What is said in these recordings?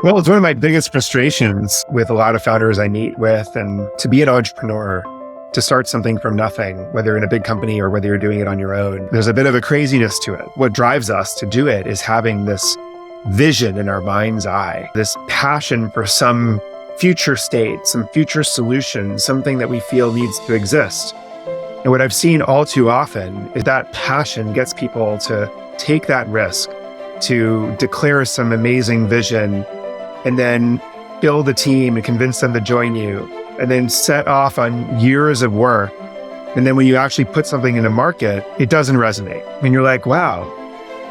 Well, it's one of my biggest frustrations with a lot of founders I meet with, and to be an entrepreneur, to start something from nothing, whether in a big company or whether you're doing it on your own, there's a bit of a craziness to it. What drives us to do it is having this vision in our mind's eye, this passion for some future state, some future solution, something that we feel needs to exist. And what I've seen all too often is that passion gets people to take that risk, to declare some amazing vision, and then build a team and convince them to join you, and then set off on years of work. And then when you actually put something in the market, it doesn't resonate. And you're like, wow,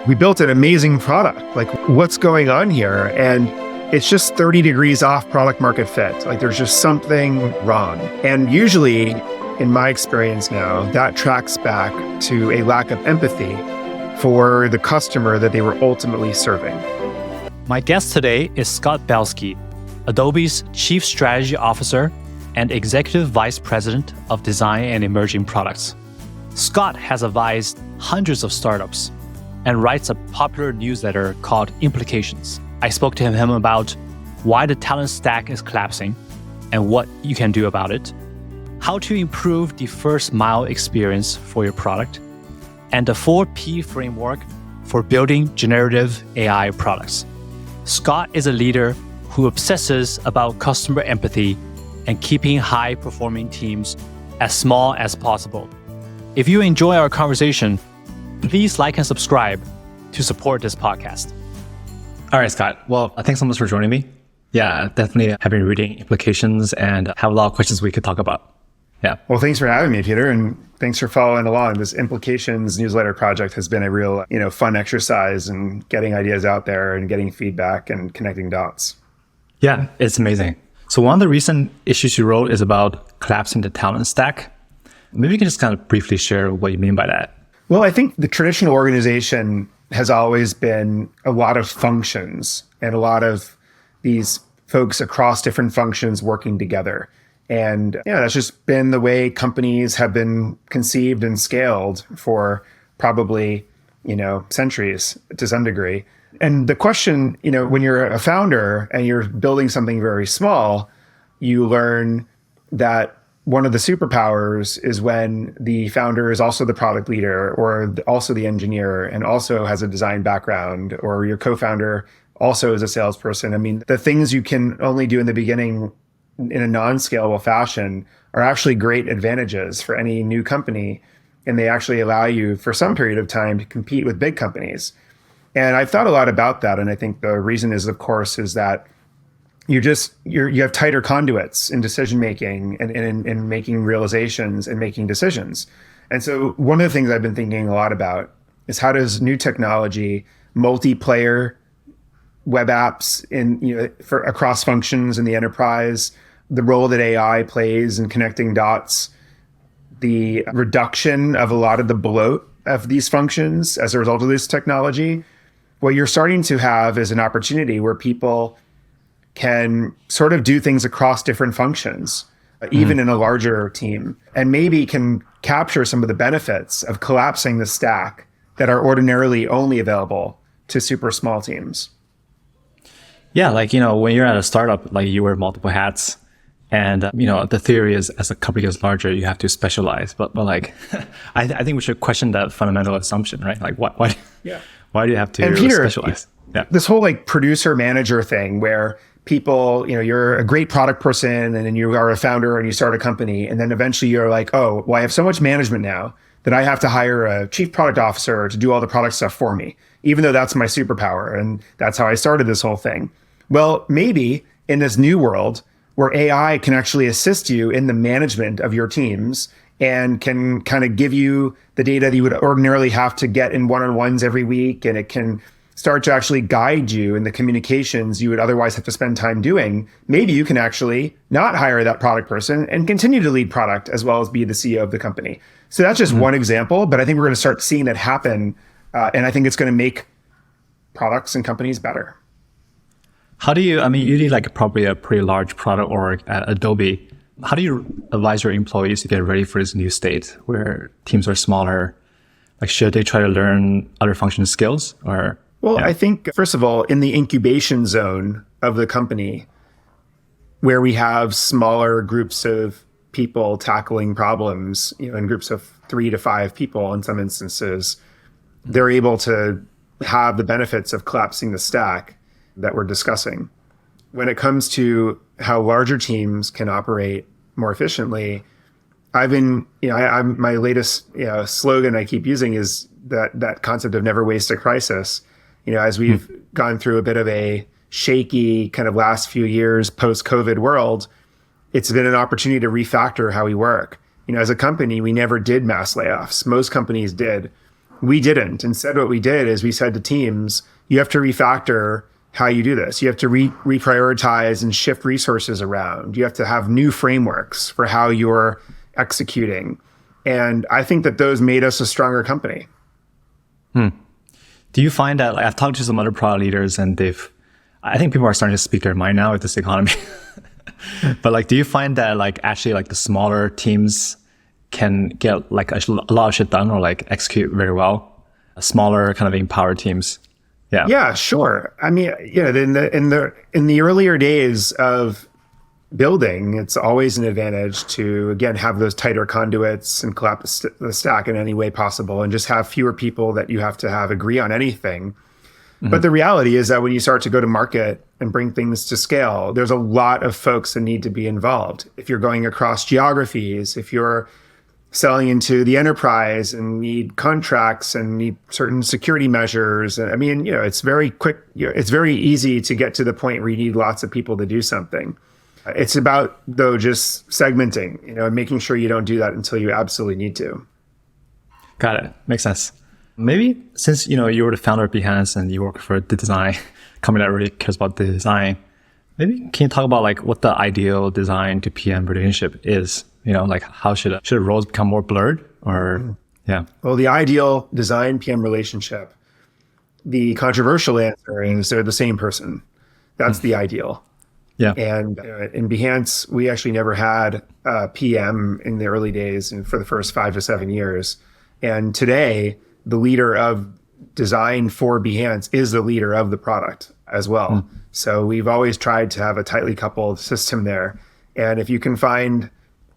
we built an amazing product. Like, what's going on here? And it's just 30 degrees off product market fit. Like, there's just something wrong. And usually, in my experience now, that tracks back to a lack of empathy for the customer that they were ultimately serving. My guest today is Scott Belsky, Adobe's Chief Strategy Officer and Executive Vice President of Design and Emerging Products. Scott has advised hundreds of startups and writes a popular newsletter called Implications. I spoke to him about why the talent stack is collapsing and what you can do about it, how to improve the first mile experience for your product, and the 4P framework for building generative AI products. Scott is a leader who obsesses about customer empathy and keeping high-performing teams as small as possible. If you enjoy our conversation, please like and subscribe to support this podcast. All right, Scott. Well, thanks so much for joining me. Yeah, definitely have been reading Implications and have a lot of questions we could talk about. Yeah. Well, thanks for having me, Peter, and thanks for following along. This Implications newsletter project has been a real, fun exercise in getting ideas out there and getting feedback and connecting dots. Yeah, it's amazing. So one of the recent issues you wrote is about collapsing the talent stack. Maybe you can just kind of briefly share what you mean by that. Well, I think the traditional organization has always been a lot of functions and a lot of these folks across different functions working together. And that's just been the way companies have been conceived and scaled for probably, centuries to some degree. And the question, when you're a founder and you're building something very small, you learn that one of the superpowers is when the founder is also the product leader or also the engineer and also has a design background, or your co-founder also is a salesperson. I mean, the things you can only do in the beginning in a non-scalable fashion are actually great advantages for any new company. And they actually allow you for some period of time to compete with big companies. And I've thought a lot about that. And I think the reason is, of course, is that you have tighter conduits in decision-making and in making realizations and making decisions. And so one of the things I've been thinking a lot about is how does new technology, multiplayer web apps for across functions in the enterprise, the role that AI plays in connecting dots, the reduction of a lot of the bloat of these functions as a result of this technology. What you're starting to have is an opportunity where people can sort of do things across different functions, even in a larger team, and maybe can capture some of the benefits of collapsing the stack that are ordinarily only available to super small teams. Yeah, when you're at a startup, you wear multiple hats. And, the theory is as a company gets larger, you have to specialize. But I think we should question that fundamental assumption, right? Why do you have to Peter, specialize? Yeah. This whole producer manager thing where people, you're a great product person and then you are a founder and you start a company. And then eventually you're like, oh, well, I have so much management now that I have to hire a chief product officer to do all the product stuff for me, even though that's my superpower. And that's how I started this whole thing. Well, maybe in this new world where AI can actually assist you in the management of your teams and can kind of give you the data that you would ordinarily have to get in one-on-ones every week, and it can start to actually guide you in the communications you would otherwise have to spend time doing, maybe you can actually not hire that product person and continue to lead product as well as be the CEO of the company. So that's just one example, but I think we're going to start seeing that happen. And I think it's going to make products and companies better. How do you need probably a pretty large product org at Adobe. How do you advise your employees to get ready for this new state where teams are smaller? Should they try to learn other function skills or? Well, I think, first of all, in the incubation zone of the company where we have smaller groups of people tackling problems, in groups of 3 to 5 people in some instances, they're able to have the benefits of collapsing the stack that we're discussing. When it comes to how larger teams can operate more efficiently, I'm my latest slogan I keep using is that concept of never waste a crisis. As we've gone through a bit of a shaky kind of last few years post-COVID world, it's been an opportunity to refactor how we work. As a company, we never did mass layoffs. Most companies did. We didn't. Instead, what we did is we said to teams, you have to refactor how you do this. You have to reprioritize and shift resources around. You have to have new frameworks for how you're executing. And I think that those made us a stronger company. Do you find that, I've talked to some other product leaders and I think people are starting to speak their mind now with this economy. But do you find that actually the smaller teams can get a lot of shit done or execute very well? Smaller kind of empowered teams. Yeah, sure. I mean, in the earlier days of building, it's always an advantage to, again, have those tighter conduits and collapse the stack in any way possible and just have fewer people that you have to have agree on anything. But the reality is that when you start to go to market and bring things to scale, there's a lot of folks that need to be involved. If you're going across geographies, if you're selling into the enterprise and need contracts and need certain security measures, I mean, it's very quick. It's very easy to get to the point where you need lots of people to do something. It's about, though, just segmenting, and making sure you don't do that until you absolutely need to. Got it. Makes sense. Maybe since, you were the founder of Behance and you work for the design company that really cares about the design, maybe can you talk about what the ideal design to PM relationship is? How should roles become more blurred or, yeah. Well, the ideal design PM relationship, the controversial answer is they're the same person. That's the ideal. Yeah. And in Behance, we actually never had a PM in the early days and for the first 5 to 7 years. And today, the leader of design for Behance is the leader of the product as well. So we've always tried to have a tightly coupled system there. And if you can find,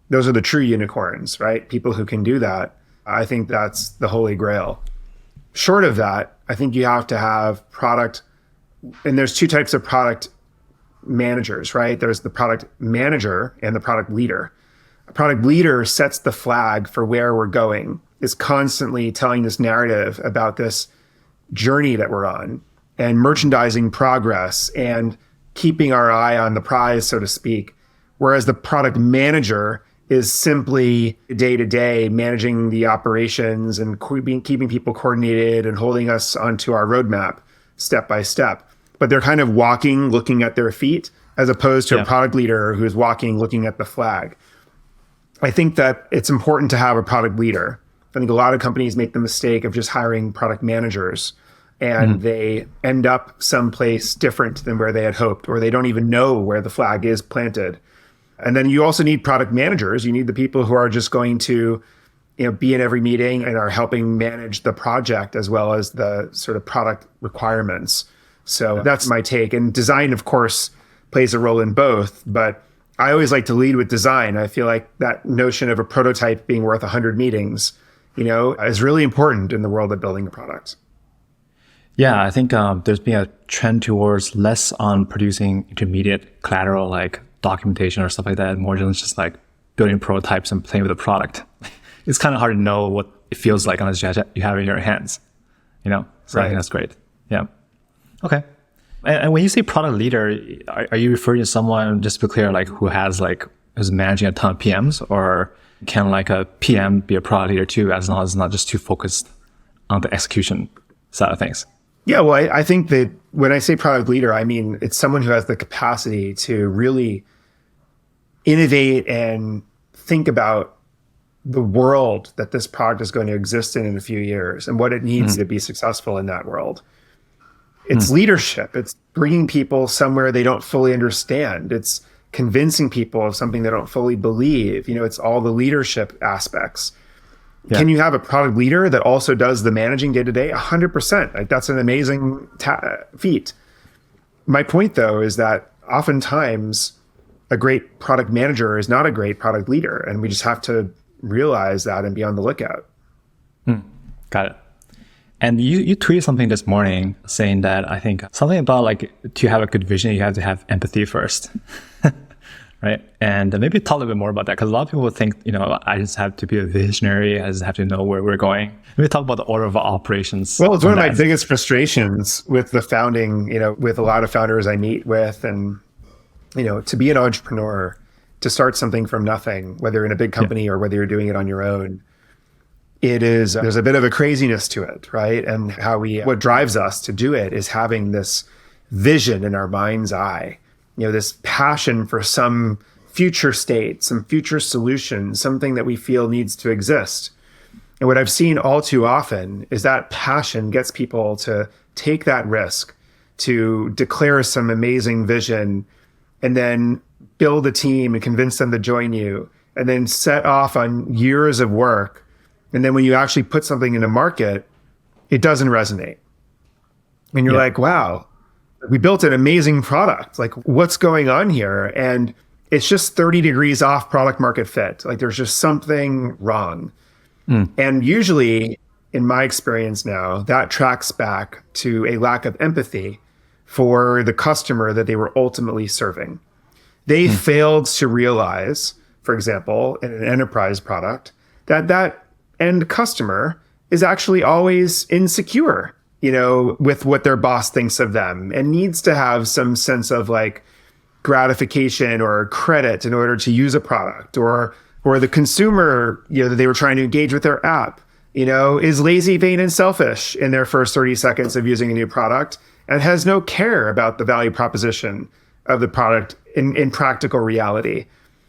those are the true unicorns, right? People who can do that. I think that's the holy grail. Short of that, I think you have to have product, and there's 2 types of product managers, right? There's the product manager and the product leader. A product leader sets the flag for where we're going, is constantly telling this narrative about this journey that we're on and merchandising progress and keeping our eye on the prize, so to speak. Whereas the product manager is simply day to day managing the operations and keeping people coordinated and holding us onto our roadmap step by step. But they're kind of walking, looking at their feet, as opposed to a product leader who's walking, looking at the flag. I think that it's important to have a product leader. I think a lot of companies make the mistake of just hiring product managers and they end up someplace different than where they had hoped, or they don't even know where the flag is planted. And then you also need product managers. You need the people who are just going to be in every meeting and are helping manage the project as well as the sort of product requirements. So that's my take. And design, of course, plays a role in both, but I always like to lead with design. I feel like that notion of a prototype being worth 100 meetings, is really important in the world of building a product. Yeah, I think there's been a trend towards less on producing intermediate collateral like documentation or stuff like that, more than just building prototypes and playing with the product. It's kind of hard to know what it feels like unless you have it in your hands, So right. I think that's great. Yeah. Okay. And when you say product leader, are you referring to someone, just to be clear, who has who's managing a ton of PMs, or can a PM be a product leader too, as long as it's not just too focused on the execution side of things? Yeah, well, I think that when I say product leader, I mean, it's someone who has the capacity to really innovate and think about the world that this product is going to exist in a few years and what it needs to be successful in that world. It's leadership. It's bringing people somewhere they don't fully understand. It's convincing people of something they don't fully believe. It's all the leadership aspects. Yeah. Can you have a product leader that also does the managing day to day? 100%. That's an amazing feat. My point, though, is that oftentimes a great product manager is not a great product leader. And we just have to realize that and be on the lookout. Got it. And you tweeted something this morning saying that I think something about like to have a good vision, you have to have empathy first. Right. And maybe talk a little bit more about that, because a lot of people think, I just have to be a visionary. I just have to know where we're going. Maybe talk about the order of operations. Well, it's one of my biggest frustrations with the founding, with a lot of founders I meet with, and, to be an entrepreneur, to start something from nothing, whether you're in a big company or whether you're doing it on your own, there's a bit of a craziness to it, right? And what drives us to do it is having this vision in our mind's eye, this passion for some future state, some future solution, something that we feel needs to exist. And what I've seen all too often is that passion gets people to take that risk, to declare some amazing vision, and then build a team and convince them to join you, and then set off on years of work. And then when you actually put something in the market, it doesn't resonate. And you're like, wow, we built an amazing product. Like, what's going on here? And it's just 30 degrees off product market fit. Like, there's just something wrong. And usually, in my experience now, that tracks back to a lack of empathy for the customer that they were ultimately serving. They failed to realize, for example, in an enterprise product, that end customer is actually always insecure, with what their boss thinks of them, and needs to have some sense of like gratification or credit in order to use a product, or the consumer, that they were trying to engage with their app, is lazy, vain, and selfish in their first 30 seconds of using a new product, and has no care about the value proposition of the product in practical reality.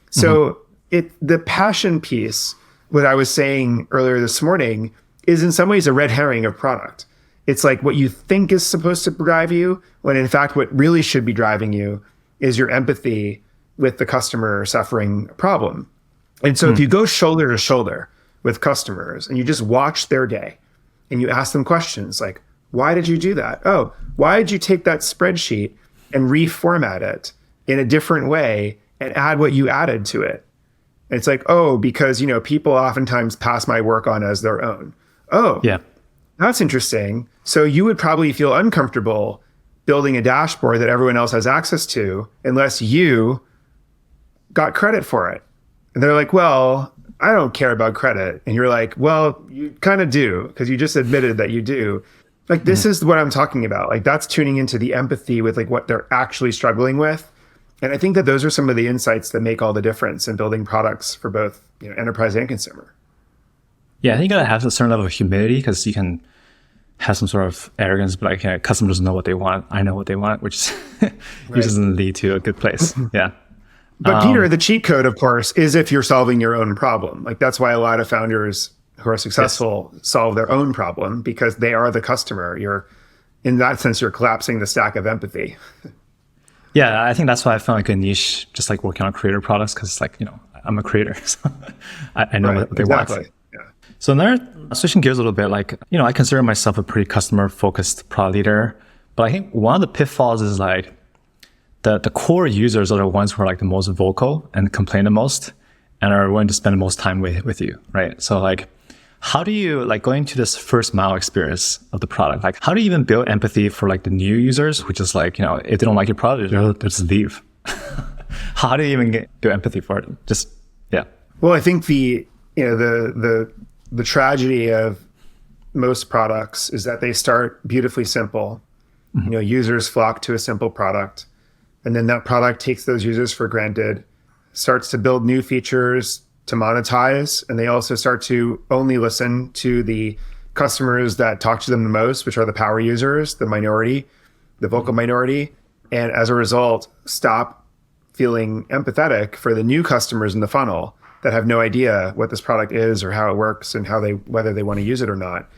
So the passion piece, what I was saying earlier this morning, is in some ways a red herring of product. It's like what you think is supposed to drive you, when in fact, what really should be driving you is your empathy with the customer suffering a problem. And so if you go shoulder to shoulder with customers and you just watch their day and you ask them questions like, why did you do that? Oh, why did you take that spreadsheet and reformat it in a different way and add what you added to it? And it's like, oh, because, people oftentimes pass my work on as their own. Oh, yeah, that's interesting. So you would probably feel uncomfortable building a dashboard that everyone else has access to unless you got credit for it. And they're like, well, I don't care about credit. And you're like, well, you kind of do, because you just admitted that you do. Like, this is what I'm talking about. Like, that's tuning into the empathy with like what they're actually struggling with. And I think that those are some of the insights that make all the difference in building products for both enterprise and consumer. Yeah, I think you gotta have a certain level of humility, because you can have some sort of arrogance, but like customers know what they want. I know what they want, which doesn't lead to a good place. Yeah. But Peter, the cheat code, of course, is if you're solving your own problem. Like, that's why a lot of founders who are successful solve their own problem, because they are the customer. In that sense, you're collapsing the stack of empathy. Yeah, I think that's why I found like a niche, just like working on creator products, because it's like, I'm a creator, so I know what they want. Yeah. So now, switching gears a little bit, like, I consider myself a pretty customer-focused product leader, but I think one of the pitfalls is like, the core users are the ones who are like the most vocal and complain the most and are willing to spend the most time with you, right? So like, how do you, like, going to this first mile experience of the product, like, how do you even build empathy for like the new users, which is like, if they don't like your product, they'll just leave. How do you even build empathy for it? Yeah. Well, I think the tragedy of most products is that they start beautifully simple. Users flock to a simple product. And then that product takes those users for granted, starts to build new features to monetize. And they also start to only listen to the customers that talk to them the most, which are the power users, the minority, the vocal minority. And as a result, stop feeling empathetic for the new customers in the funnel that have no idea what this product is or how it works and whether they want to use it or not.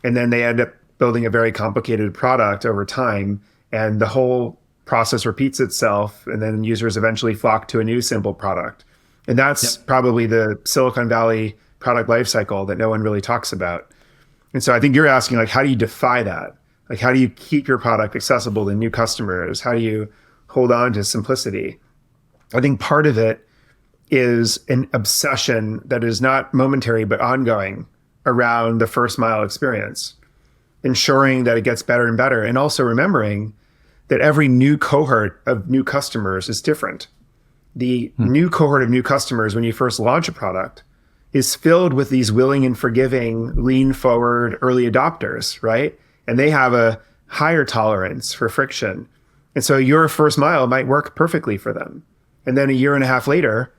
And then they end up building a very complicated product over time. And the whole process repeats itself, and then users eventually flock to a new simple product. And that's probably the Silicon Valley product lifecycle that no one really talks about. And so I think you're asking, like, how do you defy that? Like, how do you keep your product accessible to new customers? How do you hold on to simplicity? I think part of it is an obsession that is not momentary, but ongoing around the first mile experience, ensuring that it gets better and better. And also remembering that every new cohort of new customers is different. The new cohort of new customers, when you first launch a product, is filled with these willing and forgiving, lean forward early adopters, right? And they have a higher tolerance for friction. And so your first mile might work perfectly for them. And then a year and a half later,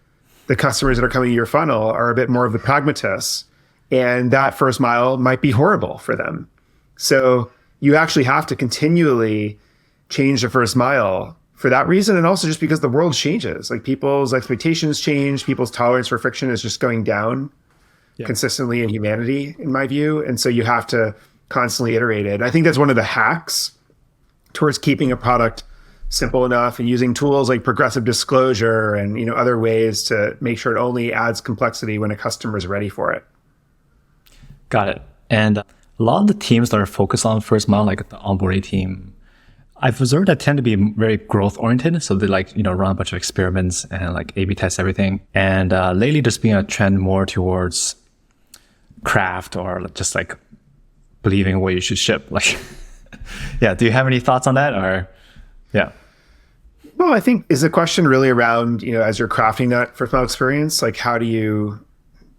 the customers that are coming to your funnel are a bit more of the pragmatists. And that first mile might be horrible for them. So you actually have to continually change the first mile for that reason. And also just because the world changes, like people's expectations change, people's tolerance for friction is just going down consistently in humanity, in my view. And so you have to constantly iterate it. I think that's one of the hacks towards keeping a product simple enough and using tools like progressive disclosure and, you know, other ways to make sure it only adds complexity when a customer is ready for it. Got it. And a lot of the teams that are focused on first mile, like the onboarding team, I've observed that tend to be very growth oriented. So they like, you know, run a bunch of experiments and like A/B test everything. And lately there's been a trend more towards craft or just like believing what you should ship. Like, yeah. Do you have any thoughts on that or? Yeah. Well, I think is the question really around, you know, as you're crafting that first mile experience, like how do you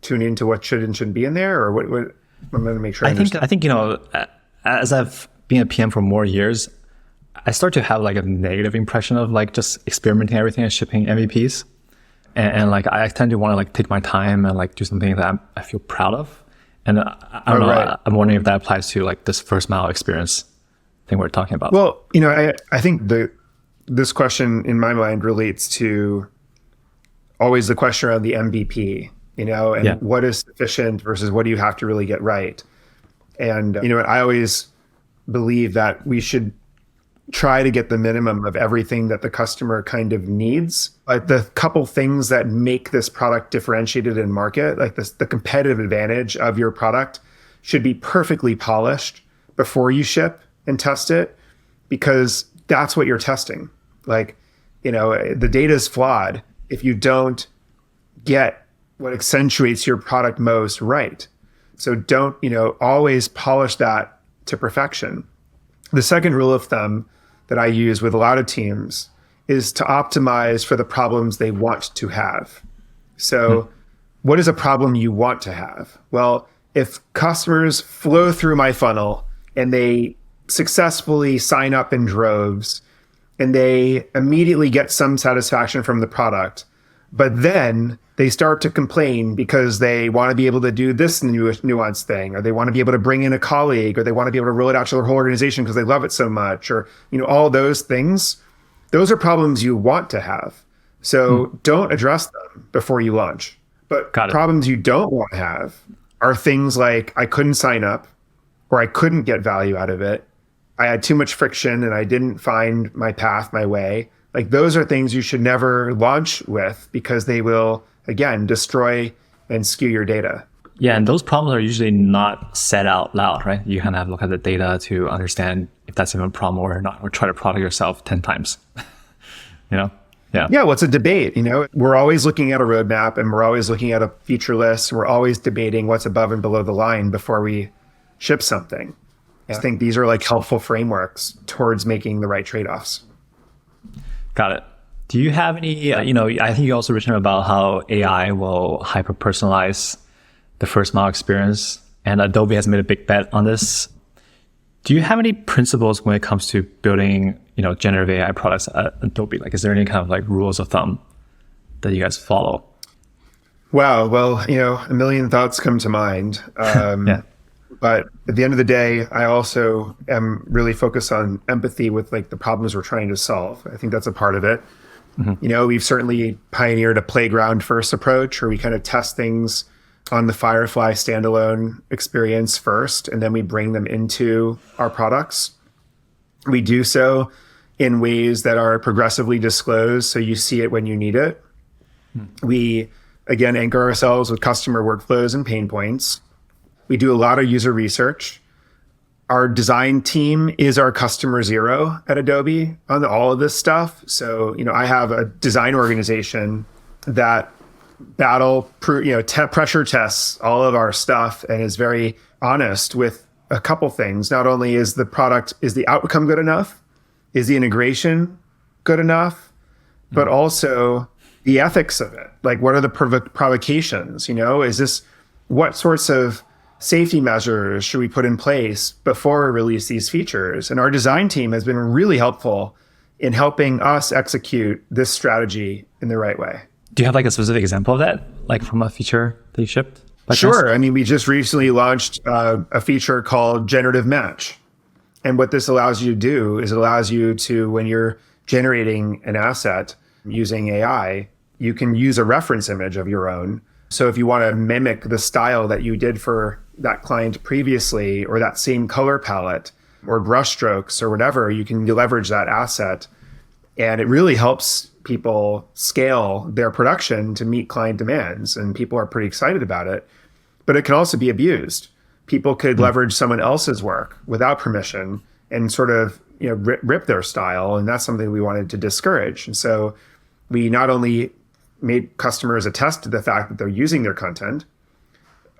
tune into what should and shouldn't be in there, or what I'm going to make sure I think, you know, as I've been a PM for more years, I start to have like a negative impression of like just experimenting everything and shipping MVPs. And like, I tend to want to like take my time and like do something that I feel proud of. And I don't know, right. I'm wondering if that applies to like this first mile experience thing we're talking about. Well, you know, I think this question in my mind relates to always the question around the MVP, you know, and what is sufficient versus what do you have to really get right. And, you know, I always believe that we should try to get the minimum of everything that the customer kind of needs. Like the couple things that make this product differentiated in market, like the competitive advantage of your product should be perfectly polished before you ship and test it, because that's what you're testing. Like, you know, the data is flawed if you don't get what accentuates your product most right. So don't, you know, always polish that to perfection. The second rule of thumb that I use with a lot of teams is to optimize for the problems they want to have. So what is a problem you want to have? Well, if customers flow through my funnel and they successfully sign up in droves and they immediately get some satisfaction from the product, but then they start to complain because they want to be able to do this nuanced thing, or they want to be able to bring in a colleague, or they want to be able to roll it out to their whole organization because they love it so much, or, you know, all those things. Those are problems you want to have. So don't address them before you launch. But problems you don't want to have are things like, I couldn't sign up, or I couldn't get value out of it. I had too much friction and I didn't find my path, my way. Like those are things you should never launch with, because they will, again, destroy and skew your data. Yeah, and those problems are usually not said out loud, right? You kind of have to look at the data to understand if that's even a problem or not, or try to product yourself 10 times, you know? Yeah. Yeah, well, it's a debate, you know? We're always looking at a roadmap and we're always looking at a feature list. We're always debating what's above and below the line before we ship something. I think these are like helpful frameworks towards making the right trade-offs. Got it. Do you have any, you know, I think you also written about how AI will hyper-personalize the first mile experience, and Adobe has made a big bet on this. Do you have any principles when it comes to building, you know, generative AI products at Adobe? Like, is there any kind of like rules of thumb that you guys follow? Wow. Well, you know, a million thoughts come to mind. But at the end of the day, I also am really focused on empathy with like the problems we're trying to solve. I think that's a part of it. You know, we've certainly pioneered a playground first approach, where we kind of test things on the Firefly standalone experience first, and then we bring them into our products. We do so in ways that are progressively disclosed, so you see it when you need it. We, again, anchor ourselves with customer workflows and pain points. We do a lot of user research. our design team is our customer zero at Adobe on all of this stuff. So, I have a design organization that pressure tests all of our stuff and is very honest with a couple things. Not only is the outcome good enough? Is the integration good enough? But also the ethics of it. Like, what are the provocations? What sorts of safety measures should we put in place before we release these features? And our design team has been really helpful in helping us execute this strategy in the right way. Do you have like a specific example of that, like from a feature that you shipped? Sure. I mean, we just recently launched a feature called generative match. And what this allows you to do is it allows you to, when you're generating an asset using AI, you can use a reference image of your own. So if you want to mimic the style that you did for that client previously, or that same color palette or brush strokes or whatever, you can leverage that asset. And it really helps people scale their production to meet client demands. And people are pretty excited about it. But it can also be abused. People could leverage someone else's work without permission and sort of rip their style. And that's something we wanted to discourage. And so we not only made customers attest to the fact that they're using their content,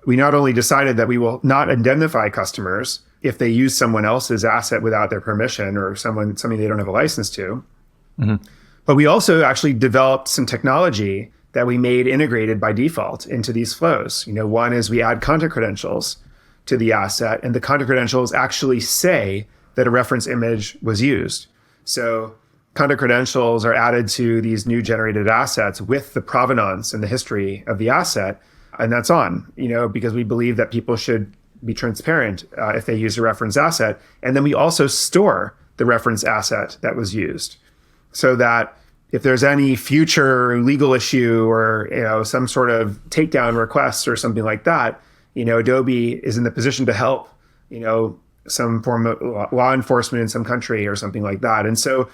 we not only decided that we will not indemnify customers if they use someone else's asset without their permission or something they don't have a license to, but we also actually developed some technology that we made integrated by default into these flows. One is we add content credentials to the asset, and the content credentials actually say that a reference image was used. So content credentials are added to these new generated assets with the provenance and the history of the asset. And that's on, because we believe that people should be transparent if they use a reference asset. And then we also store the reference asset that was used so that if there's any future legal issue or, some sort of takedown request or something like that, Adobe is in the position to help, some form of law enforcement in some country or something like that. And so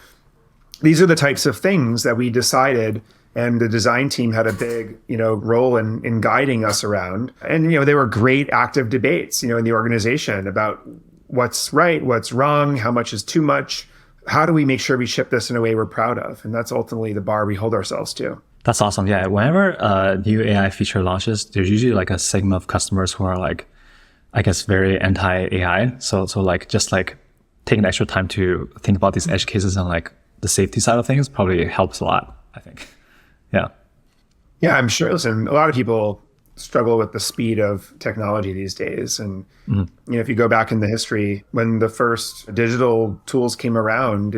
these are the types of things that we decided, and the design team had a big, role in guiding us around. And, there were great active debates, in the organization about what's right, what's wrong, how much is too much. How do we make sure we ship this in a way we're proud of? And that's ultimately the bar we hold ourselves to. That's awesome. Yeah. Whenever a new AI feature launches, there's usually like a segment of customers who are like, I guess, very anti-AI. So like, just like taking extra time to think about these edge cases and like the safety side of things probably helps a lot, I think. Yeah. Yeah, I'm sure. Listen, a lot of people struggle with the speed of technology these days. And, if you go back in the history, when the first digital tools came around,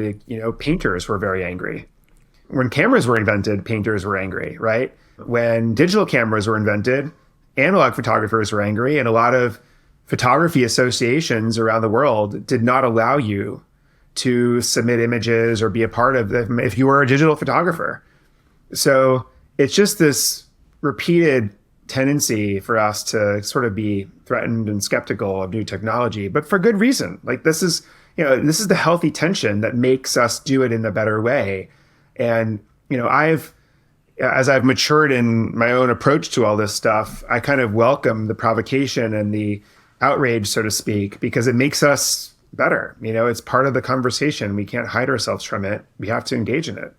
painters were very angry. When cameras were invented, painters were angry, right? When digital cameras were invented, analog photographers were angry. And a lot of photography associations around the world did not allow you to submit images or be a part of them if you were a digital photographer. So it's just this repeated tendency for us to sort of be threatened and skeptical of new technology, but for good reason. Like this is the healthy tension that makes us do it in a better way. And, as I've matured in my own approach to all this stuff, I kind of welcome the provocation and the outrage, so to speak, because it makes us better. It's part of the conversation. We can't hide ourselves from it. We have to engage in it.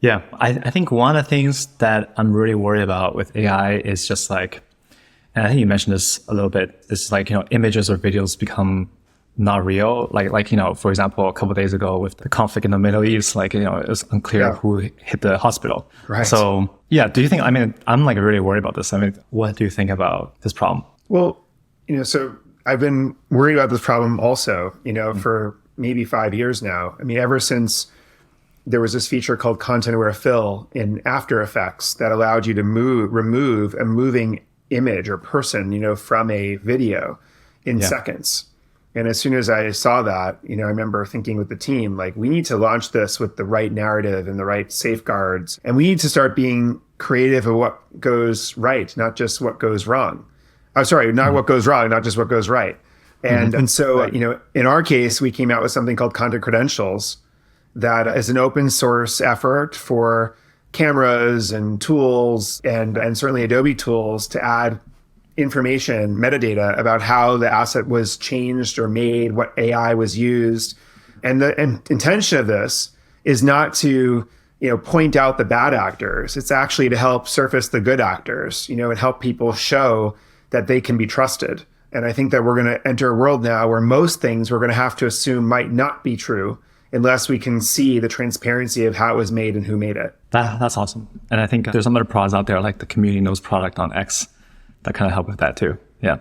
Yeah, I think one of the things that I'm really worried about with AI is just like, and I think you mentioned this a little bit, is like, images or videos become not real. Like for example, a couple of days ago with the conflict in the Middle East, it was unclear who hit the hospital. Right. So yeah, do you think, I'm like really worried about this. What do you think about this problem? Well, so I've been worried about this problem also, for maybe 5 years now. Ever since there was this feature called content-aware fill in After Effects that allowed you to remove a moving image or person, from a video in seconds. And as soon as I saw that, I remember thinking with the team, like, we need to launch this with the right narrative and the right safeguards. And we need to start being creative of what goes right, not just what goes wrong. I'm sorry, not what goes wrong, not just what goes right. And so, in our case, we came out with something called content credentials that is an open source effort for cameras and tools and certainly Adobe tools to add information, metadata about how the asset was changed or made, what AI was used. And the intention of this is not to, point out the bad actors. It's actually to help surface the good actors, and help people show that they can be trusted. And I think that we're going to enter a world now where most things we're going to have to assume might not be true unless we can see the transparency of how it was made and who made it. That's awesome. And I think there's some other products out there like the community knows product on X that kind of help with that too. Yeah.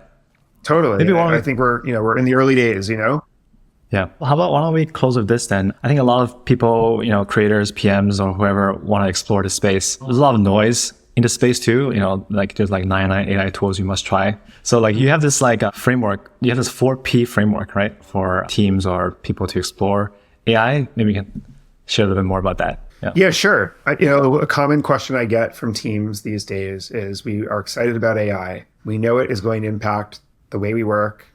Totally. Maybe I think we're in the early days, Yeah. Well, how about why don't we close with this then? I think a lot of people, creators, PMs or whoever want to explore the space. There's a lot of noise in the space too, like there's like 99 AI tools you must try. So like you have this like a framework, you have this 4P framework, right? For teams or people to explore AI. Maybe you can share a little bit more about that. Yeah, sure. A common question I get from teams these days is we are excited about AI. We know it is going to impact the way we work,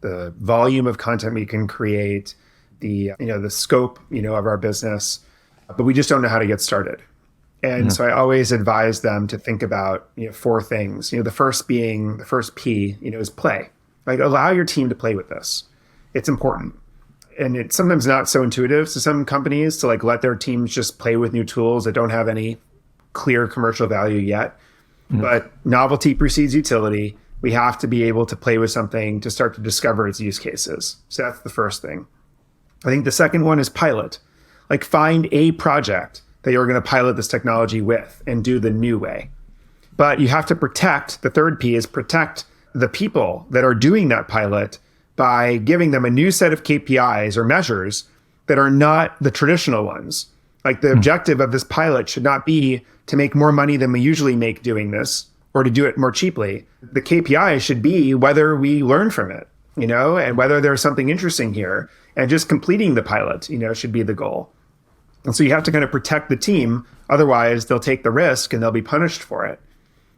the volume of content we can create, the scope, of our business, but we just don't know how to get started. And so I always advise them to think about, 4 things. The first P, is play. Like allow your team to play with this. It's important. And it's sometimes not so intuitive to some companies to like let their teams just play with new tools that don't have any clear commercial value yet. But novelty precedes utility. We have to be able to play with something to start to discover its use cases. So that's the first thing. I think the second one is pilot. Like find a project that you're going to pilot this technology with and do the new way. But you have to protect, the third P is protect the people that are doing that pilot by giving them a new set of KPIs or measures that are not the traditional ones. Like the objective of this pilot should not be to make more money than we usually make doing this or to do it more cheaply. The KPI should be whether we learn from it, and whether there's something interesting here. And just completing the pilot, should be the goal. And so you have to kind of protect the team. Otherwise, they'll take the risk and they'll be punished for it.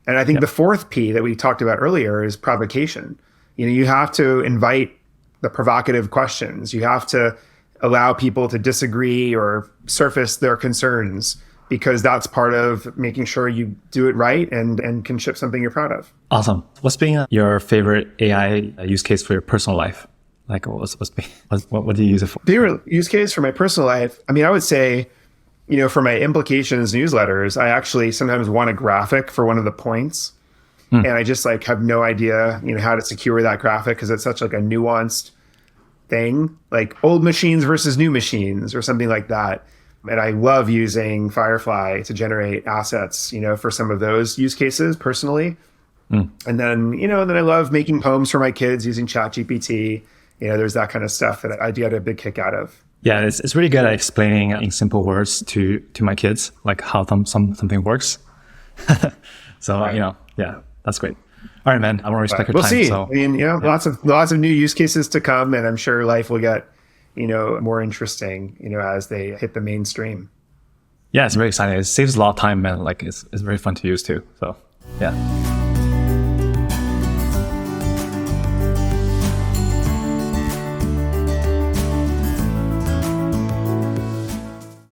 And I think the fourth P that we talked about earlier is provocation. You have to invite the provocative questions. You have to allow people to disagree or surface their concerns, because that's part of making sure you do it right and can ship something you're proud of. Awesome. What's been your favorite AI use case for your personal life? Like what do you use it for? Favorite use case for my personal life? I mean, I would say, for my implications newsletters, I actually sometimes want a graphic for one of the points. And I just like have no idea, how to secure that graphic because it's such like a nuanced thing, like old machines versus new machines or something like that. And I love using Firefly to generate assets, for some of those use cases personally. And then, then I love making poems for my kids using ChatGPT. There's that kind of stuff that I get a big kick out of. Yeah, it's really good at explaining in simple words to my kids, like how something works. So, yeah, that's great. All right, man. I want to respect your time. We'll see. So, I mean, lots of new use cases to come, and I'm sure life will get, more interesting, as they hit the mainstream. Yeah, it's very exciting. It saves a lot of time, man. Like it's very fun to use too. So, yeah.